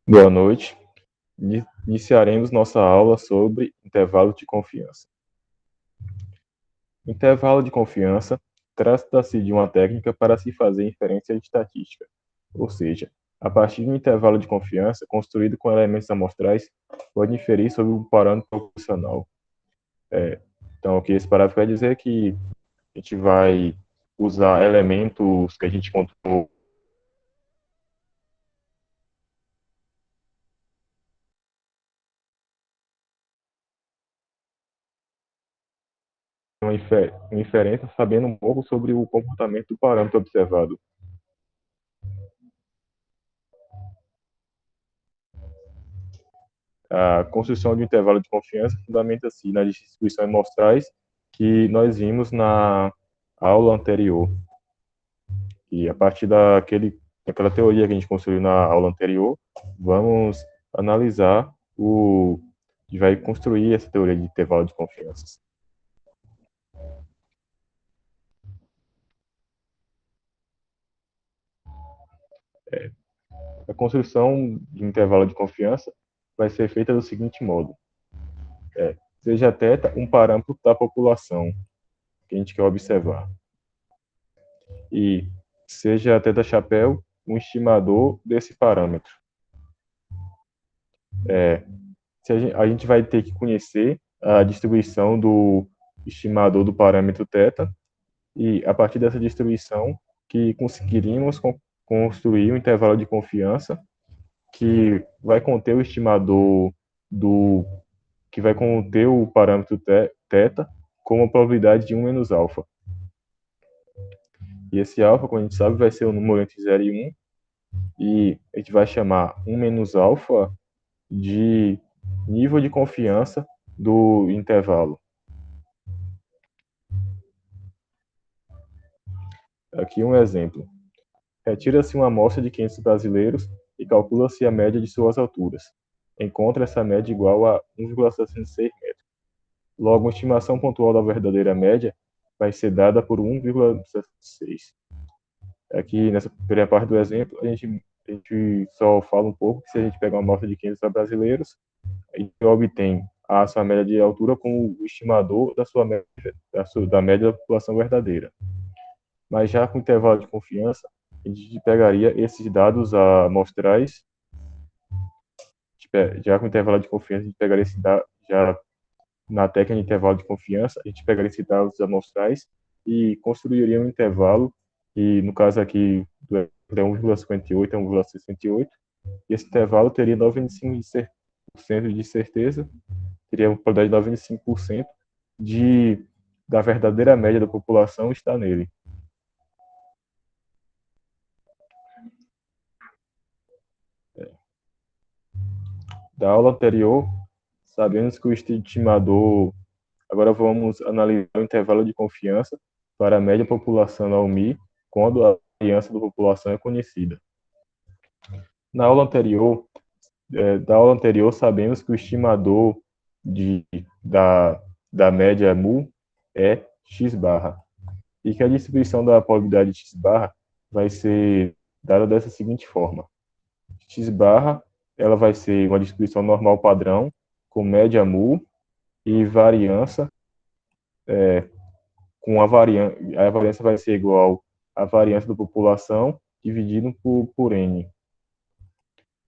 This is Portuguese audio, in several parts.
Boa noite. Iniciaremos nossa aula sobre intervalo de confiança. Intervalo de confiança trata-se de uma técnica para se fazer inferência estatística, ou seja, a partir de um intervalo de confiança construído com elementos amostrais, pode inferir sobre um parâmetro proporcional. Então, o que esse parágrafo quer dizer é que a gente vai usar elementos que a gente encontrou uma inferência sabendo um pouco sobre o comportamento do parâmetro observado. A construção de um intervalo de confiança fundamenta-se nas distribuições amostrais que nós vimos na aula anterior. E a partir daquela teoria que a gente construiu na aula anterior, vamos analisar e vai construir essa teoria de intervalo de confiança. A construção de intervalo de confiança vai ser feita do seguinte modo. Seja θ um parâmetro da população que a gente quer observar. E seja θ chapéu um estimador desse parâmetro. A gente vai ter que conhecer a distribuição do estimador do parâmetro θ e, a partir dessa distribuição, que conseguiríamos construir um intervalo de confiança que vai conter o estimador que vai conter o parâmetro θ com uma probabilidade de 1 menos alfa. E esse alfa, como a gente sabe, vai ser o número entre 0 e 1, e a gente vai chamar 1 menos alfa de nível de confiança do intervalo. Aqui um exemplo. Retira-se uma amostra de 500 brasileiros e calcula-se a média de suas alturas. Encontra essa média igual a 1,66 metros. Logo, a estimação pontual da verdadeira média vai ser dada por 1,66. Aqui, nessa primeira parte do exemplo, a gente só fala um pouco que se a gente pegar uma amostra de 500 brasileiros, a gente obtém a sua média de altura como o estimador da sua média, da média da população verdadeira. Mas já com intervalo de confiança, a gente pegaria esses dados amostrais, já com intervalo de confiança, a gente pegaria esses dados, já na técnica de intervalo de confiança, a gente pegaria esses dados amostrais e construiria um intervalo, e no caso aqui, é 1,58 a 1,68, e esse intervalo teria 95% de certeza, teria uma probabilidade de 95% da verdadeira média da população estar nele. Da aula anterior, sabemos que o estimador... Agora vamos analisar o intervalo de confiança para a média populacional μ, quando a variância da população é conhecida. Da aula anterior, sabemos que o estimador da média mu é x barra, e que a distribuição da probabilidade de x barra vai ser dada dessa seguinte forma. X barra ela vai ser uma distribuição normal padrão, com média mu e variância, a variância vai ser igual à variância da população dividido por n.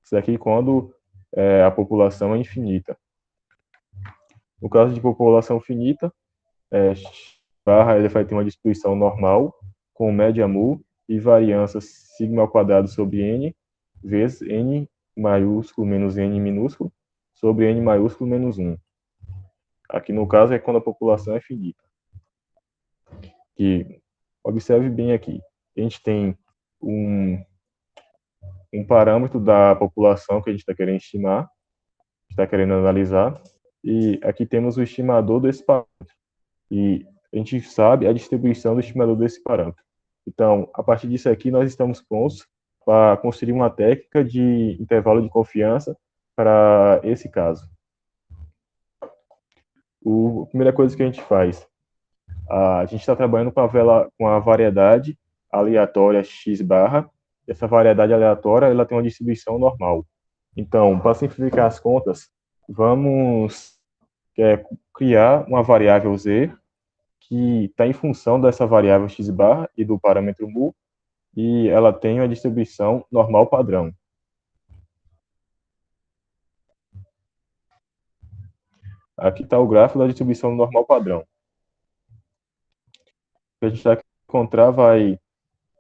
Isso aqui quando a população é infinita. No caso de população finita, barra ele vai ter uma distribuição normal, com média mu e variância sigma ao quadrado sobre n, vezes n maiúsculo menos n minúsculo, sobre n maiúsculo menos 1. Aqui no caso é quando a população é finita. Que, observe bem aqui, a gente tem um parâmetro da população que a gente está querendo estimar, está querendo analisar, e aqui temos o estimador desse parâmetro. E a gente sabe a distribuição do estimador desse parâmetro. Então, a partir disso aqui, nós estamos prontos para construir uma técnica de intervalo de confiança para esse caso. A primeira coisa que a gente faz, a gente está trabalhando com a variedade aleatória x barra, essa variedade aleatória ela tem uma distribuição normal. Então, para simplificar as contas, vamos criar uma variável z que está em função dessa variável x barra e do parâmetro mu, e ela tem uma distribuição normal padrão. Aqui está o gráfico da distribuição normal padrão. O que a gente vai encontrar a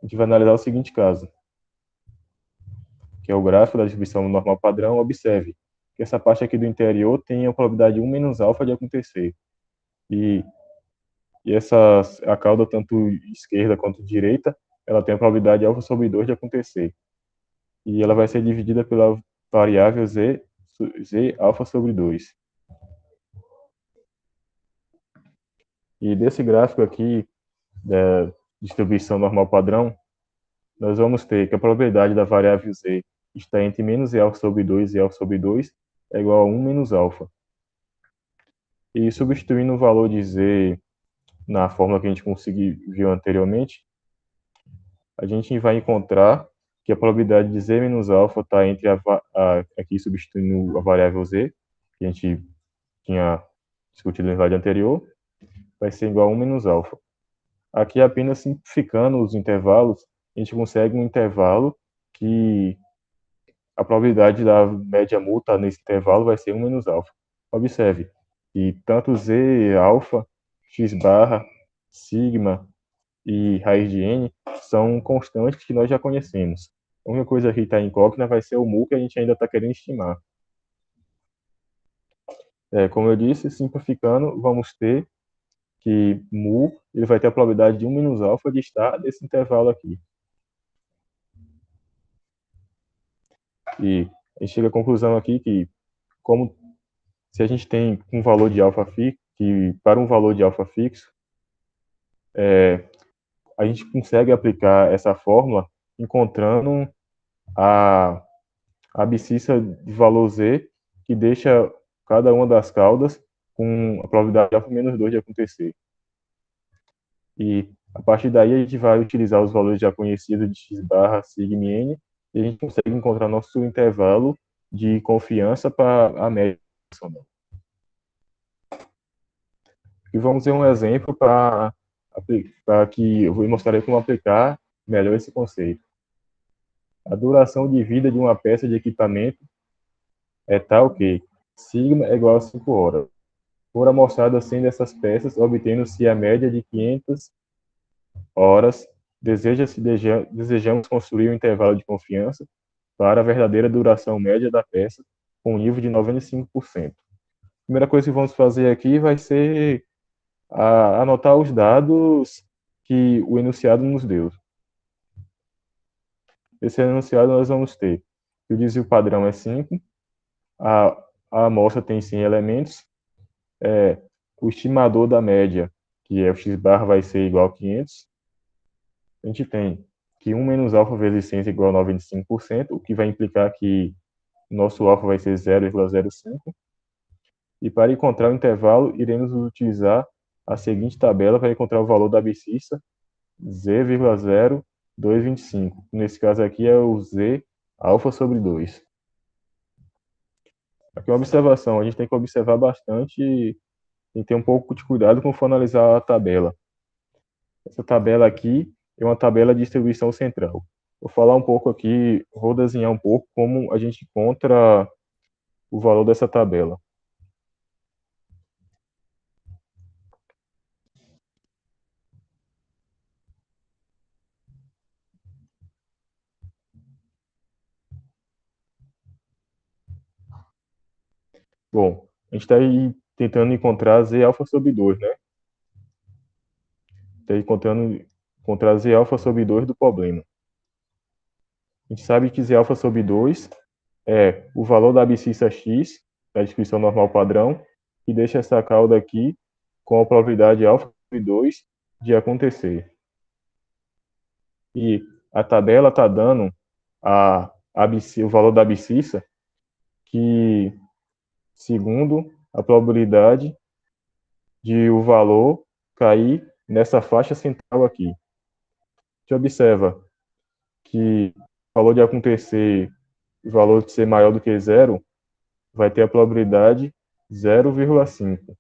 gente vai analisar o seguinte caso, que é o gráfico da distribuição normal padrão. Observe que essa parte aqui do interior tem a probabilidade 1 menos alfa de acontecer. E a cauda, tanto esquerda quanto direita, ela tem a probabilidade alfa sobre 2 de acontecer. E ela vai ser dividida pela variável z alfa sobre 2. E desse gráfico aqui, da distribuição normal padrão, nós vamos ter que a probabilidade da variável z está entre menos e alfa sobre 2 e alfa sobre 2 é igual a 1 menos alfa. E substituindo o valor de z na fórmula que a gente viu anteriormente, a gente vai encontrar que a probabilidade de z menos alfa está entre aqui substituindo a variável z, que a gente tinha discutido no slide anterior, vai ser igual a 1 menos alfa. Aqui, apenas simplificando os intervalos, a gente consegue um intervalo que a probabilidade da média mu estar nesse intervalo vai ser 1 menos alfa. Observe que tanto z alfa, x barra, sigma e raiz de n são constantes que nós já conhecemos. A única coisa que está incógnita vai ser o mu, que a gente ainda está querendo estimar. Como eu disse, simplificando, vamos ter que mu ele vai ter a probabilidade de 1 menos alfa de estar nesse intervalo aqui. E a gente chega à conclusão aqui que, como se a gente tem um valor de alfa fixo, que para um valor de alfa fixo, a gente consegue aplicar essa fórmula encontrando a abscissa de valor z, que deixa cada uma das caudas com a probabilidade de alfa menos 2 de acontecer. E a partir daí a gente vai utilizar os valores já conhecidos de x barra, sigma e n, e a gente consegue encontrar nosso intervalo de confiança para a média. E vamos ver um exemplo para que eu vou mostrar como aplicar melhor esse conceito. A duração de vida de uma peça de equipamento é tal que sigma é igual a 5 horas. Por amostrado assim dessas peças, obtendo-se a média de 500 horas, desejamos construir um intervalo de confiança para a verdadeira duração média da peça, com um nível de 95%. A primeira coisa que vamos fazer aqui vai ser anotar os dados que o enunciado nos deu. Esse enunciado nós vamos ter que o desvio padrão é 5, a amostra tem 100 elementos, o estimador da média, que é o x barra, vai ser igual a 500. A gente tem que 1 menos alfa vezes 100 é igual a 95%, o que vai implicar que nosso alfa vai ser 0,05. E para encontrar o intervalo, iremos utilizar a seguinte tabela para encontrar o valor da abscissa, z,0225. Nesse caso aqui é o z alfa sobre 2. Aqui é uma observação, a gente tem que observar bastante e ter um pouco de cuidado quando for analisar a tabela. Essa tabela aqui é uma tabela de distribuição central. Vou falar um pouco aqui, vou desenhar um pouco como a gente encontra o valor dessa tabela. Bom, a gente está aí tentando encontrar z alfa sobre 2, né? Está aí tentando encontrar z alfa sobre 2 do problema. A gente sabe que z alfa sobre 2 é o valor da abscissa x, da distribuição normal padrão, que deixa essa cauda aqui com a probabilidade alfa sobre 2 de acontecer. E a tabela está dando o valor da abscissa, que segundo a probabilidade de o valor cair nessa faixa central aqui. A gente observa que valor de acontecer, o valor de ser maior do que zero, vai ter a probabilidade 0,5.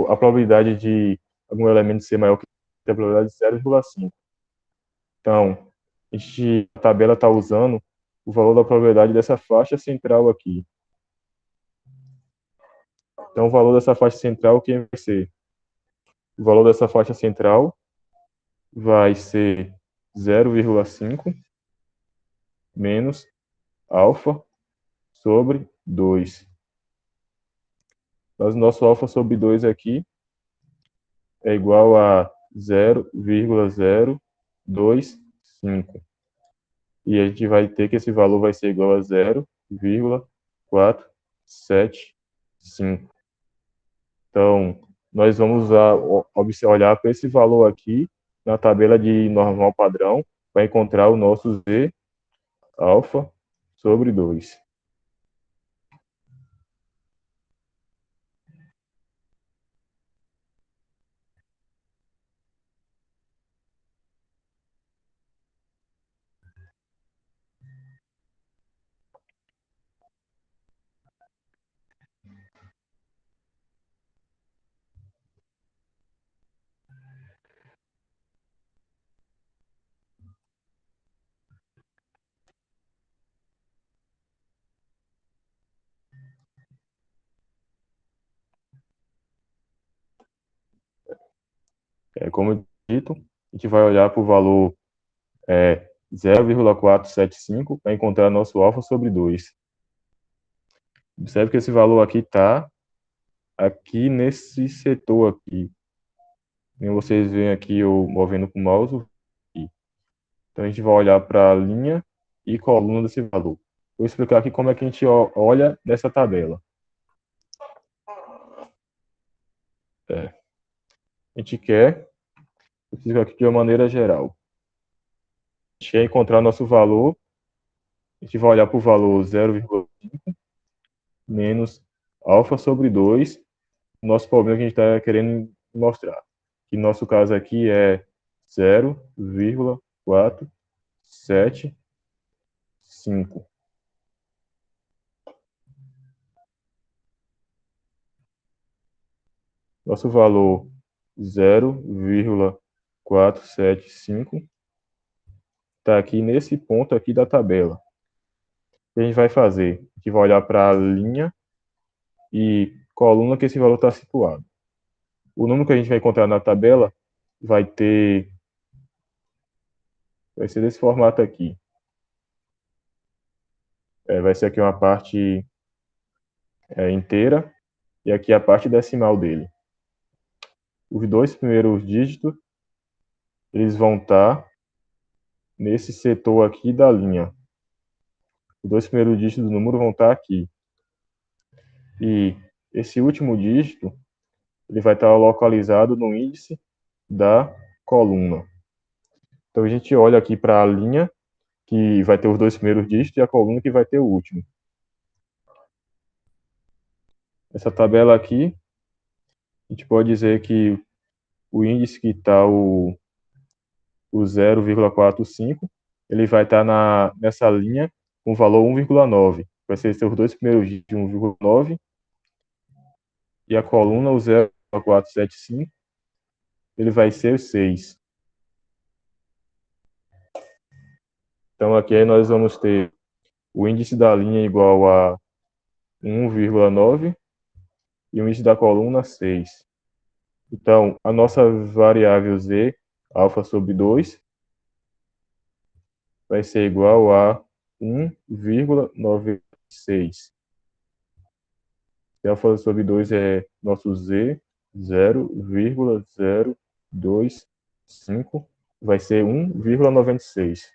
A probabilidade de algum elemento ser maior que a probabilidade de 0,5. Então, a tabela está usando o valor da probabilidade dessa faixa central aqui. Então, o valor dessa faixa central, quem vai ser? O valor dessa faixa central vai ser 0,5 menos alfa sobre 2. Mas o nosso alfa sobre 2 aqui é igual a 0,025. E a gente vai ter que esse valor vai ser igual a 0,475. Então, nós vamos olhar para esse valor aqui na tabela de normal padrão para encontrar o nosso Z alfa sobre 2. Como dito, a gente vai olhar para o valor 0,475 para encontrar nosso alfa sobre 2. Observe que esse valor aqui está aqui nesse setor aqui. E vocês veem aqui eu movendo com o mouse. Então a gente vai olhar para a linha e coluna desse valor. Vou explicar aqui como é que a gente olha nessa tabela. A gente quer, eu explico aqui de uma maneira geral. A gente quer encontrar nosso valor, a gente vai olhar para o valor 0,5 menos alfa sobre 2, o nosso problema que a gente está querendo mostrar. Que no nosso caso aqui é 0,475. Nosso valor 0,475 está aqui nesse ponto aqui da tabela. O que a gente vai fazer? A gente vai olhar para a linha e coluna que esse valor está situado. O número que a gente vai encontrar na tabela vai ser desse formato aqui. Vai ser aqui uma parte inteira e aqui a parte decimal dele. Os dois primeiros dígitos, eles vão estar nesse setor aqui da linha. Os dois primeiros dígitos do número vão estar aqui. E esse último dígito, ele vai estar localizado no índice da coluna. Então, a gente olha aqui para a linha, que vai ter os dois primeiros dígitos, e a coluna que vai ter o último. Essa tabela aqui, a gente pode dizer que o índice que está o 0,45, ele vai estar nessa linha com o valor 1,9. Vai ser os dois primeiros dígitos de 1,9 e a coluna, o 0,475, ele vai ser 6. Então, aqui aí nós vamos ter o índice da linha igual a 1,9 e o índice da coluna 6. Então, a nossa variável z, alfa sobre 2, vai ser igual a 1,96. E alfa sobre 2 é nosso z, 0,025, vai ser 1,96.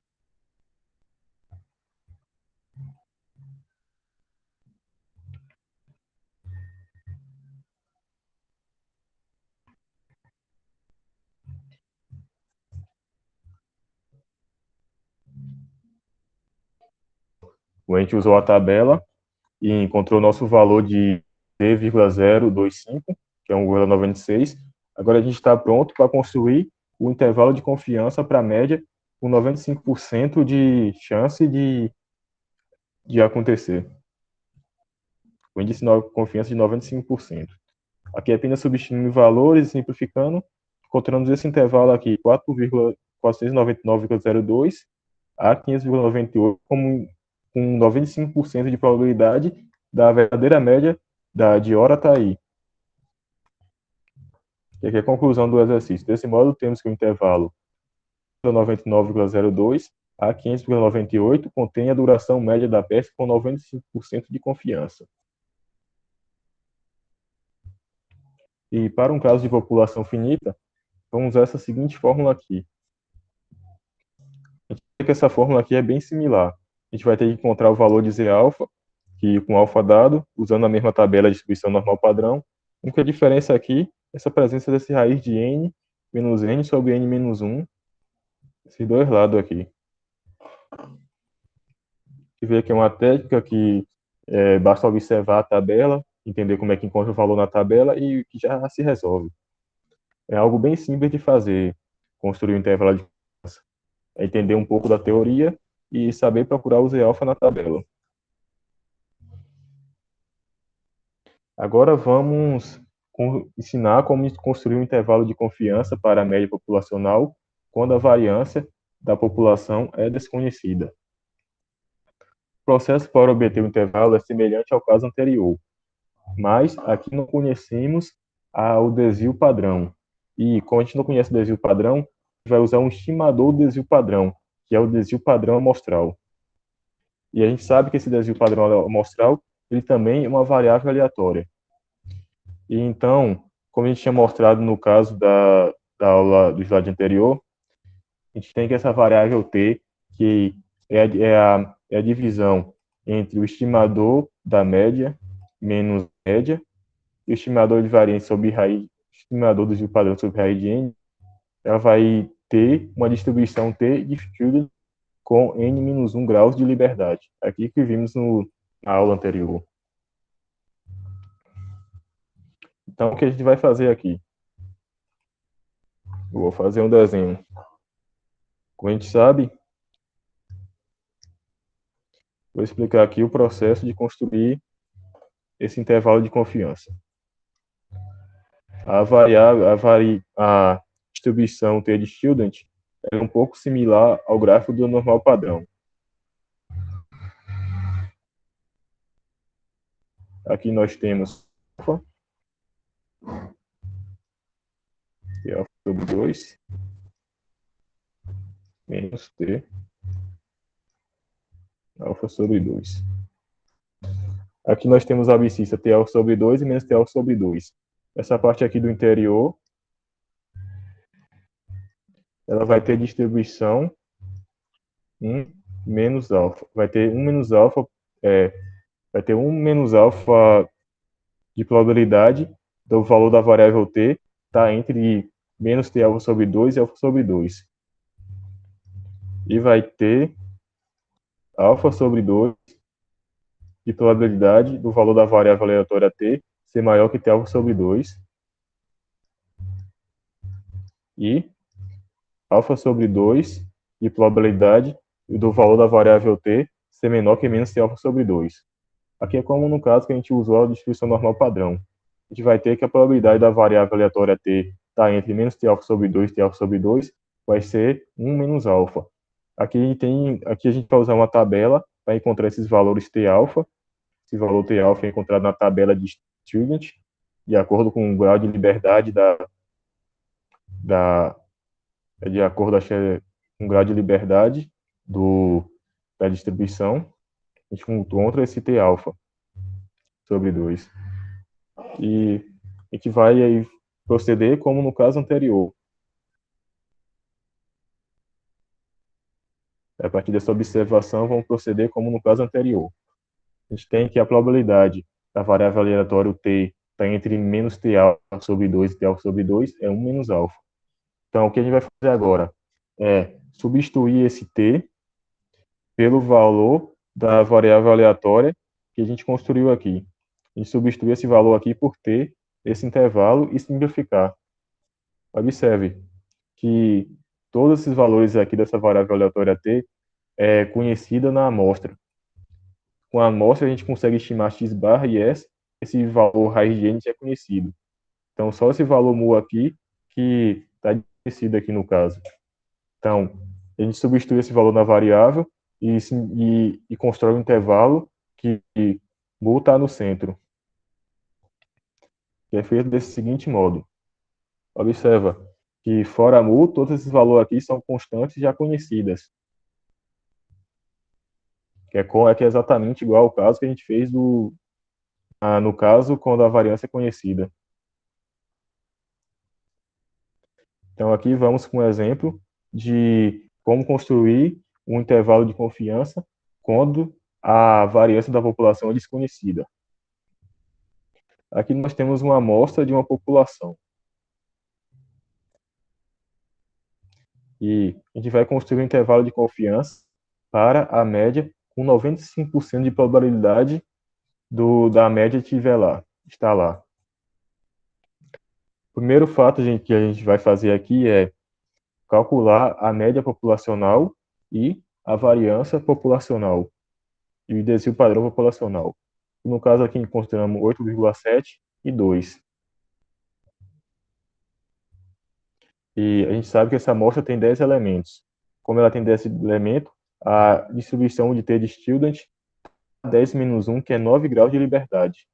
A gente usou a tabela e encontrou o nosso valor de D,025, que é 1,96. Agora a gente está pronto para construir o intervalo de confiança para a média com 95% de chance de acontecer. O índice de confiança de 95%. Aqui apenas substituindo valores e simplificando, encontramos esse intervalo aqui, 4,499,02 a 500,98 como com 95% de probabilidade da verdadeira média de hora está aí. E aqui é a conclusão do exercício. Desse modo, temos que o intervalo 99,02 a 500,98 contém a duração média da peça com 95% de confiança. E para um caso de população finita, vamos usar essa seguinte fórmula aqui. A gente vê que essa fórmula aqui é bem similar. A gente vai ter que encontrar o valor de Z-alfa, que com alfa dado, usando a mesma tabela de distribuição normal padrão. A única diferença aqui é essa presença desse raiz de n menos n sobre n menos 1, esses dois lados aqui. A gente vê que é uma técnica que basta observar a tabela, entender como é que encontra o valor na tabela e que já se resolve. É algo bem simples de fazer, construir um intervalo de confiança. É entender um pouco da teoria e saber procurar o Z-alfa na tabela. Agora vamos ensinar como construir um intervalo de confiança para a média populacional quando a variância da população é desconhecida. O processo para obter o intervalo é semelhante ao caso anterior, mas aqui não conhecemos o desvio padrão. E como a gente não conhece o desvio padrão, a gente vai usar um estimador do desvio padrão, que é o desvio padrão amostral. E a gente sabe que esse desvio padrão amostral ele também é uma variável aleatória. E então, como a gente tinha mostrado no caso da aula do slide anterior, a gente tem que essa variável t, que é a divisão entre o estimador da média menos média, e o estimador de variância sobre raiz, estimador do desvio padrão sobre raiz de n, ela vai ter uma distribuição t distribuída com n-1 graus de liberdade. Aqui que vimos na aula anterior. Então, o que a gente vai fazer aqui? Eu vou fazer um desenho. Como a gente sabe, vou explicar aqui o processo de construir esse intervalo de confiança. A distribuição T de student é um pouco similar ao gráfico do normal padrão. Aqui nós temos alfa, que é alfa sobre 2, menos T, alfa sobre 2. Aqui nós temos a abscissa T alfa sobre 2 e menos T alfa sobre 2. Essa parte aqui do interior, ela vai ter distribuição 1 menos alfa. Vai ter 1 menos alfa, vai ter 1 menos alfa de probabilidade do valor da variável t está entre menos t alfa sobre 2 e alfa sobre 2. E vai ter alfa sobre 2 de probabilidade do valor da variável aleatória t ser maior que t alfa sobre 2. E alfa sobre 2 de probabilidade do valor da variável t ser menor que menos t alfa sobre 2. Aqui é como no caso que a gente usou a distribuição normal padrão. A gente vai ter que a probabilidade da variável aleatória t está entre menos t alfa sobre 2 e t alfa sobre 2 vai ser 1 menos alfa. Aqui a gente vai usar uma tabela para encontrar esses valores t alfa. Esse valor t alfa é encontrado na tabela de student, de acordo com o grau de liberdade de acordo com o grau de liberdade da distribuição. A gente encontra esse t alfa sobre 2. E a gente vai aí proceder como no caso anterior. A partir dessa observação, vamos proceder como no caso anterior. A gente tem que a probabilidade da variável aleatória t está entre menos t alfa sobre 2 e t alfa sobre 2 é 1 menos alfa. Então, o que a gente vai fazer agora é substituir esse t pelo valor da variável aleatória que a gente construiu aqui. A gente substitui esse valor aqui por t, esse intervalo, e simplificar. Observe que todos esses valores aqui dessa variável aleatória t é conhecida na amostra. Com a amostra, a gente consegue estimar x barra e s, esse valor raiz de n já é conhecido. Então, só esse valor mu aqui que está conhecido aqui no caso. Então, a gente substitui esse valor na variável e constrói um intervalo que mu está no centro, que é feito desse seguinte modo. Observa que fora mu, todos esses valores aqui são constantes já conhecidas, que é exatamente igual ao caso que a gente fez no caso quando a variância é conhecida. Então, aqui vamos com um exemplo de como construir um intervalo de confiança quando a variância da população é desconhecida. Aqui nós temos uma amostra de uma população. E a gente vai construir um intervalo de confiança para a média com 95% de probabilidade da média estar lá. O primeiro fato que a gente vai fazer aqui é calcular a média populacional e a variância populacional e o desvio padrão populacional. No caso aqui encontramos 8,7 e 2. E a gente sabe que essa amostra tem 10 elementos. Como ela tem 10 elementos, a distribuição de t de student é 10 menos 1, que é 9 graus de liberdade.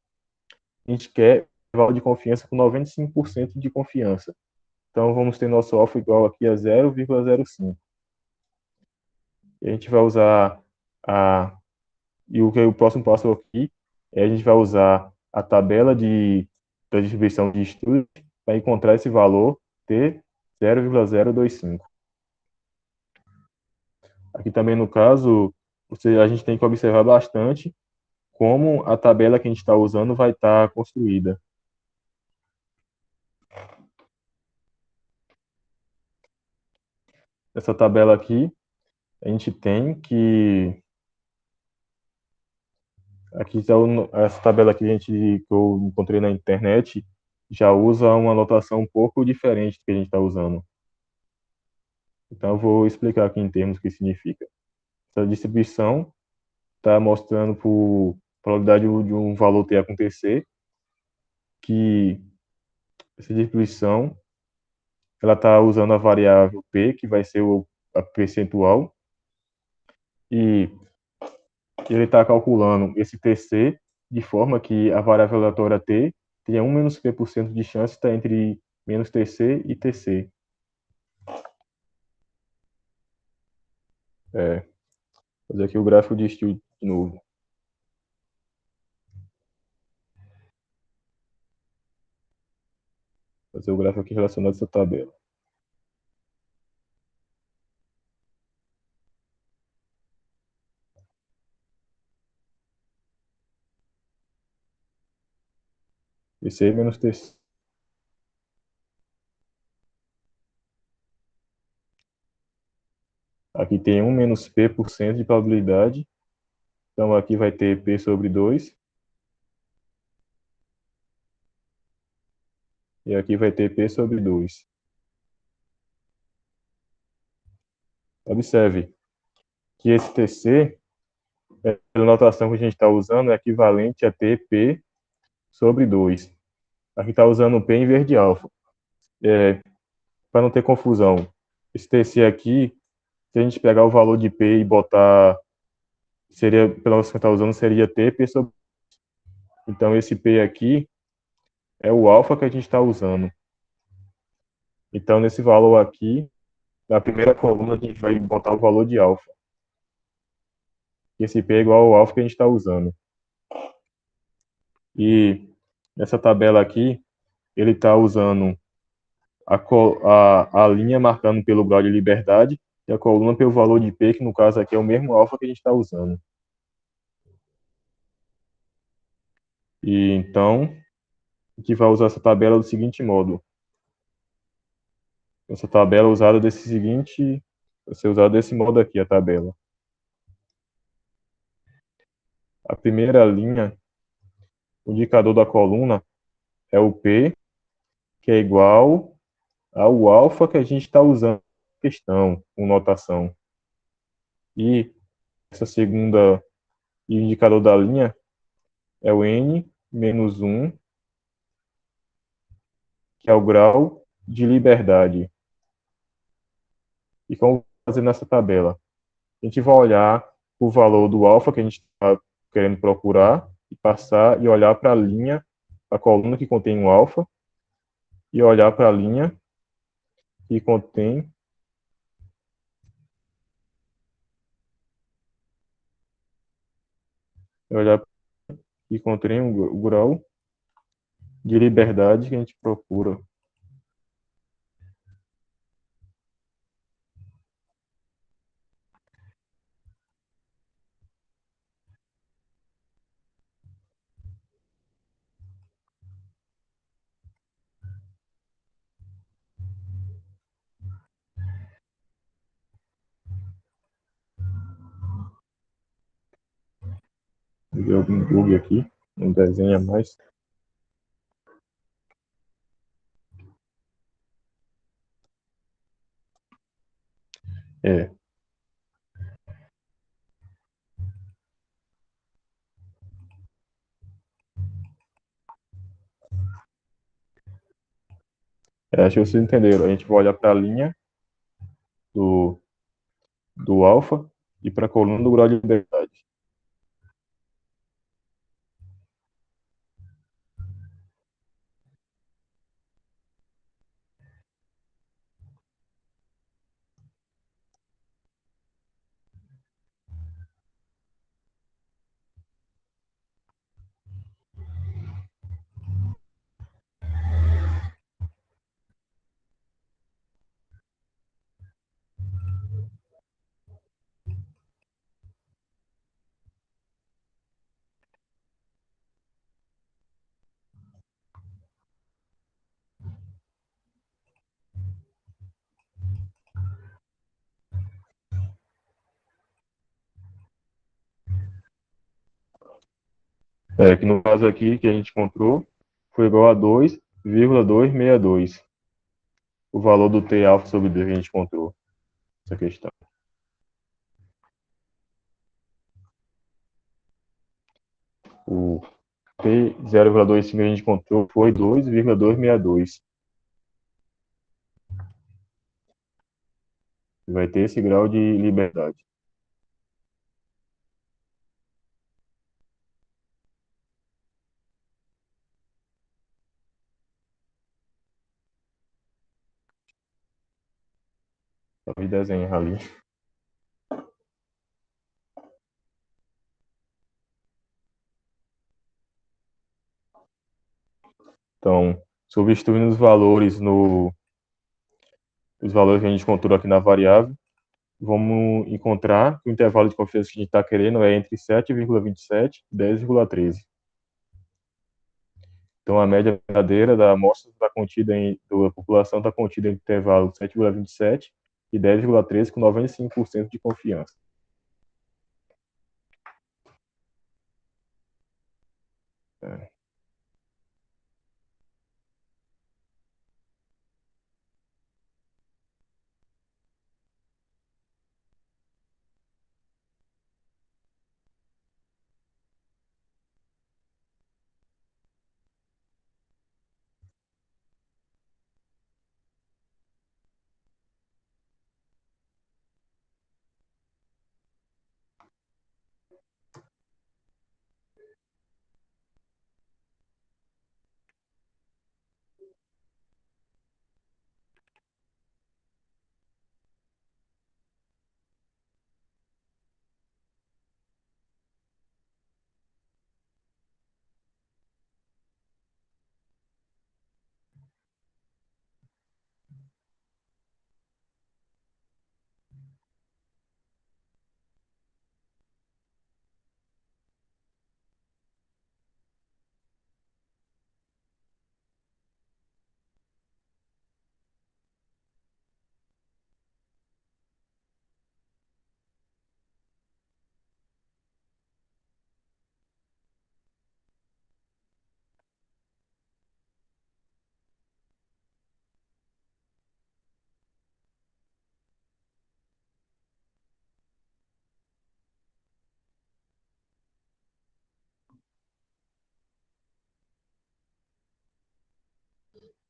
A gente quer intervalo de confiança com 95% de confiança. Então, vamos ter nosso alfa igual aqui a 0,05. E a gente vai usar o próximo passo aqui é a gente vai usar a tabela da distribuição de student para encontrar esse valor t 0,025. Aqui também, no caso, a gente tem que observar bastante como a tabela que a gente está usando vai estar construída. Essa tabela aqui, a gente tem que... Aqui essa tabela aqui que eu encontrei na internet já usa uma notação um pouco diferente do que a gente está usando. Então, eu vou explicar aqui em termos o que significa. Essa distribuição está mostrando por probabilidade de um valor t acontecer, que essa distribuição ela está usando a variável p, que vai ser a percentual, e ele está calculando esse TC de forma que a variável aleatória t tenha 1 menos p% de chance de estar entre menos TC e TC. Vou fazer aqui o gráfico de estilo de novo. Fazer o gráfico aqui relacionado a essa tabela. TC menos TC. Aqui tem 1 menos p% de probabilidade. Então, aqui vai ter p sobre 2. E aqui vai ter p sobre 2. Observe que esse TC, pela notação que a gente está usando, é equivalente a TP sobre 2. Aqui está usando P em vez de alfa. Para não ter confusão, esse TC aqui, se a gente pegar o valor de P e botar, pela noção que está usando, seria TP sobre... Então, esse P aqui é o alfa que a gente está usando. Então, nesse valor aqui, na primeira coluna, a gente vai botar o valor de alfa. Esse P é igual ao alfa que a gente está usando. E nessa tabela aqui, ele está usando a linha marcando pelo grau de liberdade e a coluna pelo valor de P, que no caso aqui é o mesmo alfa que a gente está usando. E então, a gente vai usar essa tabela do seguinte modo. Essa tabela usada vai ser usada desse modo aqui, a tabela. A primeira linha, o indicador da coluna é o P, que é igual ao alfa que a gente está usando. questão, com notação. E essa segunda, e o indicador da linha é o n menos 1, que é o grau de liberdade. E como fazer nessa tabela? A gente vai olhar o valor do alfa que a gente está querendo procurar e passar e olhar para a linha, a coluna que contém o alfa, e olhar para a linha que contém olhar que contém o grau de liberdade que a gente procura. Deu algum bug aqui, não desenha mais. É, acho que vocês entenderam. A gente vai olhar para a linha do, do alfa e para a coluna do grau de liberdade. Que no caso aqui que a gente encontrou foi igual a 2,262. O valor do T alfa sobre D que a gente encontrou essa questão. O T 0,25 que a gente encontrou foi 2,262. Vai ter esse grau de liberdade. Talvez desenhar ali. Então, substituindo os valores os valores que a gente encontrou aqui na variável, vamos encontrar que o intervalo de confiança que a gente está querendo é entre 7,27 e 10,13. Então, a média verdadeira da amostra está contida da população está contida em intervalo 7,27 e 10,13 com 95% de confiança. É.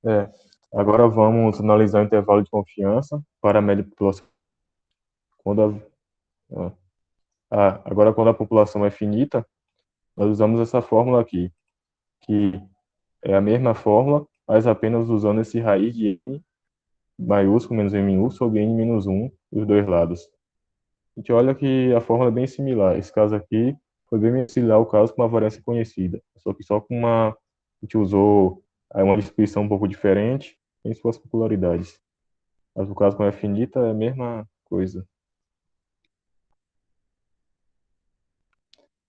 É, agora vamos analisar o intervalo de confiança para a média população. Quando agora, quando a população é finita, nós usamos essa fórmula aqui, que é a mesma fórmula, mas apenas usando esse raiz de n maiúsculo menos n minúsculo sobre n menos 1 dos dois lados. A gente olha que a fórmula é bem similar. Esse caso aqui foi bem similar ao caso com uma variância conhecida, só que só com a gente usou aí uma distribuição um pouco diferente em suas popularidades. Mas no caso com é finita é a mesma coisa.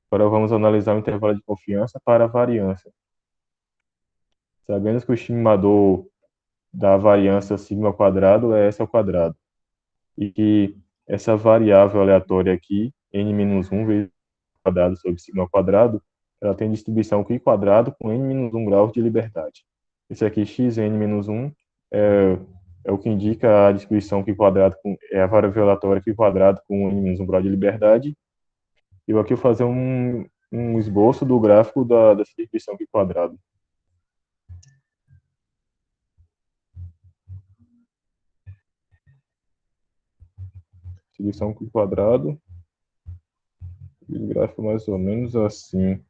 Agora vamos analisar o intervalo de confiança para a variância. Sabendo que o estimador da variância sigma ao quadrado é S ao quadrado, e que essa variável aleatória aqui, n-1 vezes quadrado sobre sigma ao quadrado, ela tem distribuição π quadrado com n-1 graus de liberdade. Esse aqui, xn-1, é o que indica a distribuição π quadrado, é a variável aleatória π quadrado com n-1 grau de liberdade. E eu aqui vou fazer um esboço do gráfico dessa distribuição π quadrado. Distribuição π quadrado, e o gráfico mais ou menos assim.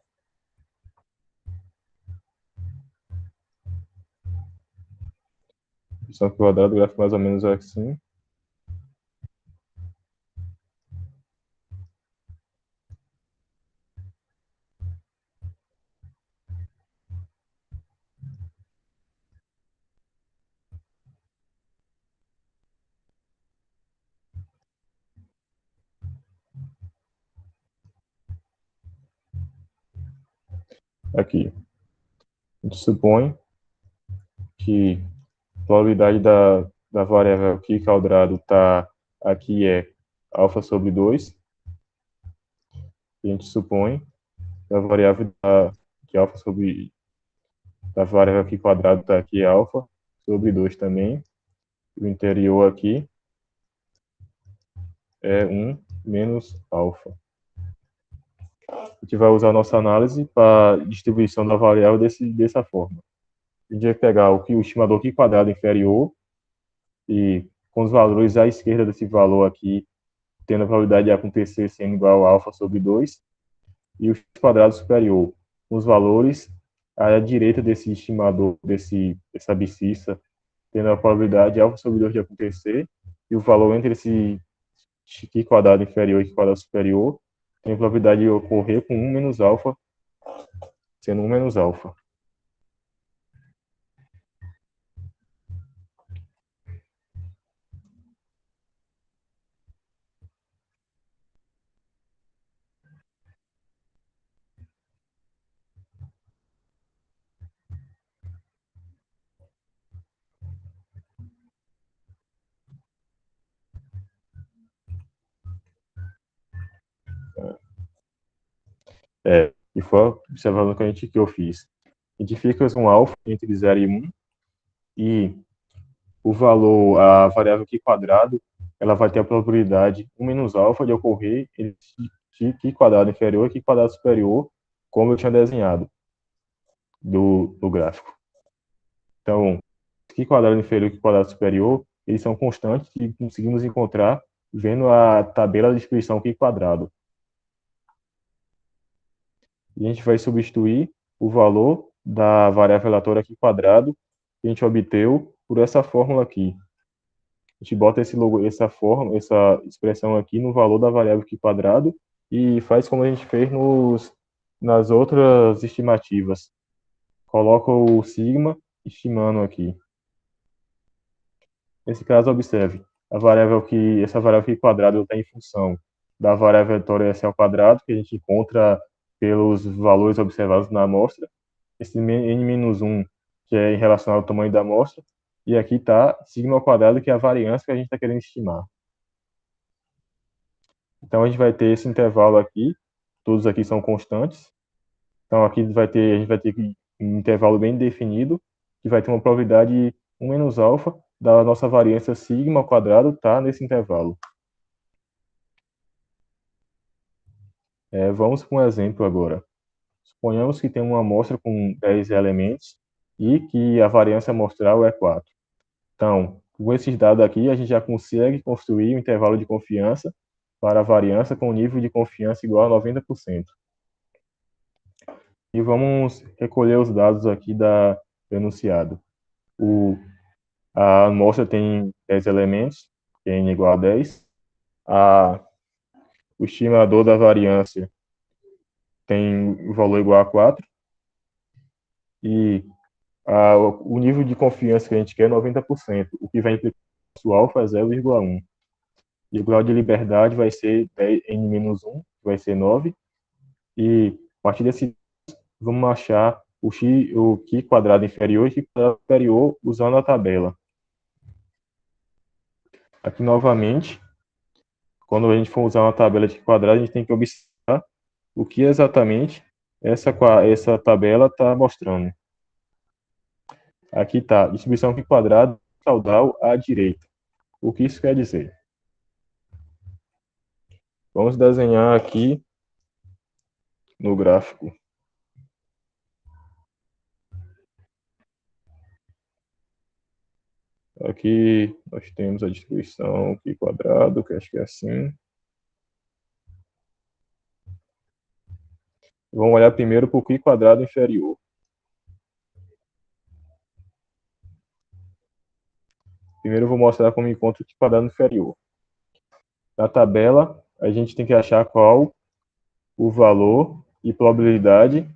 Distribuição π quadrado, o gráfico mais ou menos assim. Aqui. A gente supõe que a probabilidade da variável aqui quadrado está aqui é alfa sobre 2. A gente supõe que a variável que alfa sobre da variável aqui quadrado está aqui é alfa sobre 2 também. O interior aqui é 1 menos alfa. A gente vai usar a nossa análise para distribuição da variável dessa forma. A gente vai pegar o estimador aqui quadrado inferior e com os valores à esquerda desse valor aqui, tendo a probabilidade de acontecer sendo igual a alfa sobre 2, e o x quadrado superior, com os valores à direita desse estimador, dessa abscissa, tendo a probabilidade de alfa sobre 2 de acontecer, e o valor entre esse x quadrado inferior e x quadrado superior tem a probabilidade de ocorrer com 1 menos alfa, sendo 1 menos alfa. E foi observando que eu fiz. Identifica um alfa entre 0 e 1, e o valor, a variável aqui quadrado, ela vai ter a probabilidade 1 menos alfa de ocorrer entre q quadrado inferior e q quadrado superior, como eu tinha desenhado do gráfico. Então, q quadrado inferior e q quadrado superior, eles são constantes e conseguimos encontrar vendo a tabela de distribuição q quadrado. E a gente vai substituir o valor da variável aleatória q quadrado que a gente obteve por essa fórmula aqui. A gente bota essa expressão aqui no valor da variável q quadrado e faz como a gente fez nas outras estimativas. Coloca o sigma estimando aqui. Nesse caso, observe, essa variável q quadrado está em função da variável aleatória s ao quadrado, que a gente encontra pelos valores observados na amostra. Esse n-1, que é em relação ao tamanho da amostra, e aqui está sigma ao quadrado, que é a variância que a gente está querendo estimar. Então, a gente vai ter esse intervalo aqui, todos aqui são constantes. Então, aqui a gente vai ter um intervalo bem definido, que vai ter uma probabilidade 1 menos alfa da nossa variância sigma ao quadrado tá nesse intervalo. Vamos para um exemplo agora. Suponhamos que tem uma amostra com 10 elementos e que a variância amostral é 4. Então, com esses dados aqui, a gente já consegue construir um intervalo de confiança para a variância com nível de confiança igual a 90%. E vamos recolher os dados aqui do enunciado. A amostra tem 10 elementos, n igual a 10. O estimador da variância tem o valor igual a 4. E o nível de confiança que a gente quer é 90%, o que vai implicar que o alfa é 0,1. E o grau de liberdade vai ser 10, n-1, que vai ser 9. E a partir desse, vamos achar o Q quadrado inferior e o Q quadrado superior usando a tabela. Aqui, novamente, quando a gente for usar uma tabela de Q quadrado, a gente tem que observar o que exatamente essa tabela está mostrando. Aqui está, distribuição Q quadrado caudal à direita. O que isso quer dizer? Vamos desenhar aqui no gráfico. Aqui nós temos a distribuição Q quadrado, que acho que é assim. Vamos olhar primeiro para o Q quadrado inferior. Primeiro eu vou mostrar como encontro o Q quadrado inferior. Na tabela, a gente tem que achar qual o valor e probabilidade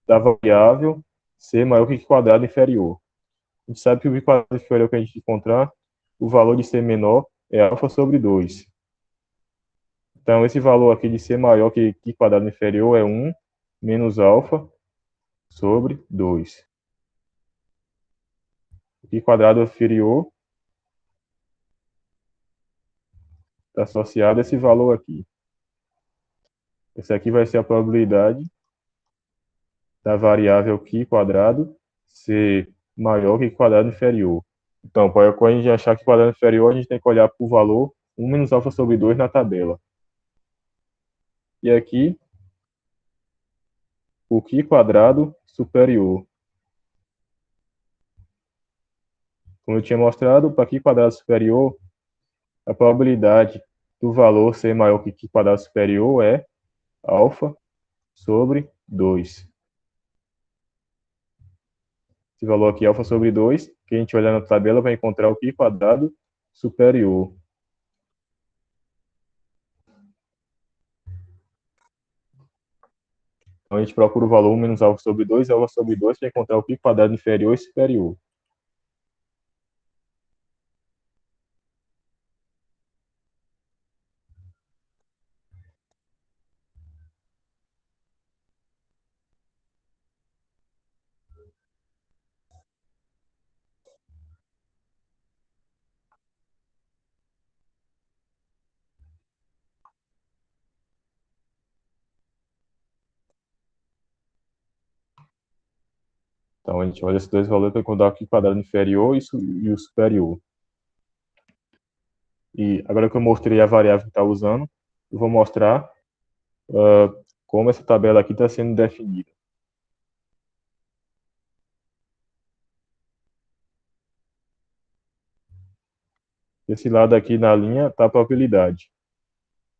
da variável ser maior que Q quadrado inferior. A gente sabe que o Q quadrado inferior que a gente encontrar, o valor de ser menor é alfa sobre 2. Então, esse valor aqui de ser maior que Q quadrado inferior é 1 menos alfa sobre 2. O Q quadrado inferior está associado a esse valor aqui. Essa aqui vai ser a probabilidade da variável Q quadrado ser maior que Q quadrado inferior. Então, para a gente achar que quadrado inferior, a gente tem que olhar para o valor 1 menos alfa sobre 2 na tabela. E aqui, o Q quadrado superior. Como eu tinha mostrado, para Q quadrado superior, a probabilidade do valor ser maior que Q quadrado superior é alfa sobre 2. Esse valor aqui, alfa sobre 2, que a gente olhar na tabela vai encontrar o Q quadrado superior. Então, a gente procura o valor 1 menos alfa sobre 2 e alfa sobre 2 para encontrar o Q quadrado inferior e superior. Então, a gente olha esses dois valores para encontrar o Q quadrado inferior e o superior. E agora que eu mostrei a variável que está usando, eu vou mostrar como essa tabela aqui está sendo definida. Esse lado aqui na linha está a probabilidade.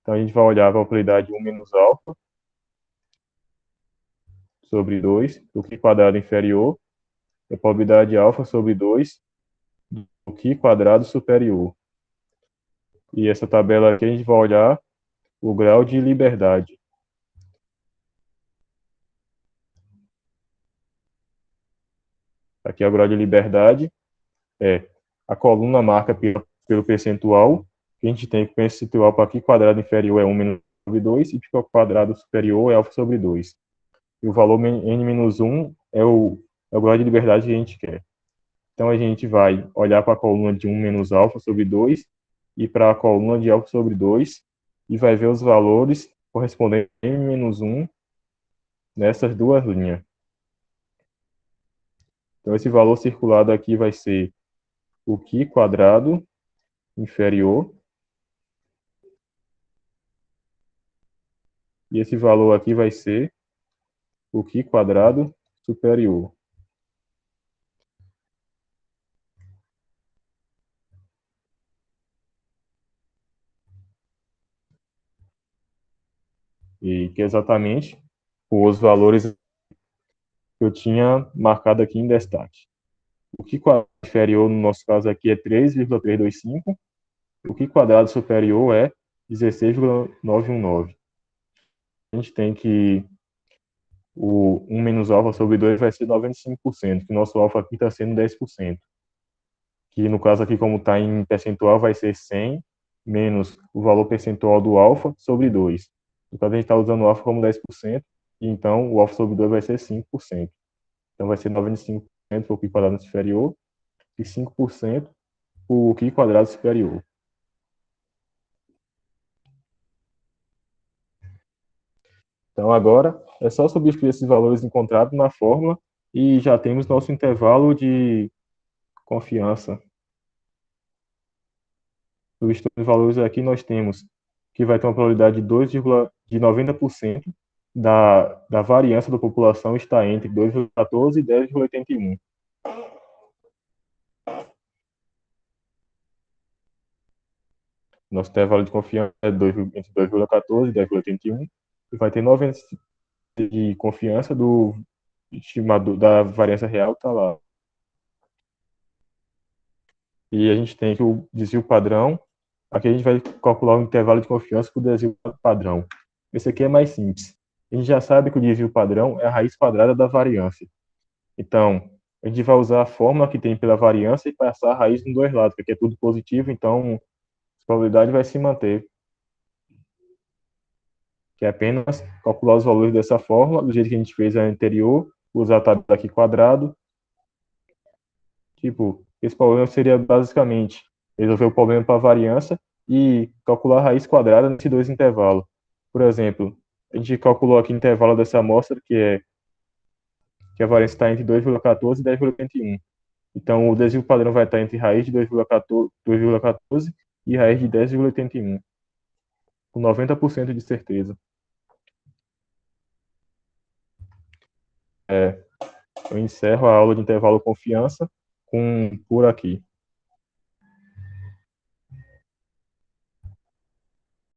Então, a gente vai olhar a probabilidade 1 menos alfa sobre 2 do Q quadrado inferior e a probabilidade alfa sobre 2 do Q quadrado superior. E essa tabela aqui a gente vai olhar o grau de liberdade. Aqui é o grau de liberdade, a coluna marca pelo percentual, que a gente tem que o percentual para Q quadrado inferior é 1 menos sobre 2 e Q quadrado superior é alfa sobre 2. E o valor n-1 é o grau de liberdade que a gente quer. Então, a gente vai olhar para a coluna de 1 menos alfa sobre 2 e para a coluna de alfa sobre 2 e vai ver os valores correspondentes a n-1 nessas duas linhas. Então, esse valor circulado aqui vai ser o Q quadrado inferior. E esse valor aqui vai ser o Q quadrado superior. e que exatamente os valores que eu tinha marcado aqui em destaque. O que quadrado inferior, no nosso caso aqui, é 3,325. O que quadrado superior é 16,919. A gente tem que o 1 menos alfa sobre 2 vai ser 95%, que o nosso alfa aqui está sendo 10%. Que no caso aqui, como está em percentual, vai ser 100 menos o valor percentual do alfa sobre 2. No caso, a gente está usando o alfa como 10%, e então o alfa sobre 2 vai ser 5%. Então vai ser 95% por Q quadrado superior e 5% por Q quadrado superior. Então agora é só substituir esses valores encontrados na fórmula e já temos nosso intervalo de confiança. Substituindo os valores aqui, nós temos que vai ter uma probabilidade de 90% da variância da população está entre 2,14 e 10,81. Nosso intervalo de confiança é entre 2,14 e 10,81 e vai ter 90% de confiança do estimado da variância real está lá. E a gente tem que o desvio padrão. Aqui a gente vai calcular o intervalo de confiança para o desvio padrão. Esse aqui é mais simples. A gente já sabe que o desvio padrão é a raiz quadrada da variância. Então, a gente vai usar a fórmula que tem pela variância e passar a raiz nos dois lados, porque é tudo positivo, então a probabilidade vai se manter. Que é apenas calcular os valores dessa fórmula, do jeito que a gente fez a anterior, usar a tabela aqui quadrado. Tipo, esse problema seria basicamente resolver o problema para a variância e calcular a raiz quadrada nesses dois intervalos. Por exemplo, a gente calculou aqui o intervalo dessa amostra, que a variância está entre 2,14 e 10,81. Então, o desvio padrão vai estar entre raiz de 2,14 e raiz de 10,81, com 90% de certeza. Eu encerro a aula de intervalo confiança por aqui.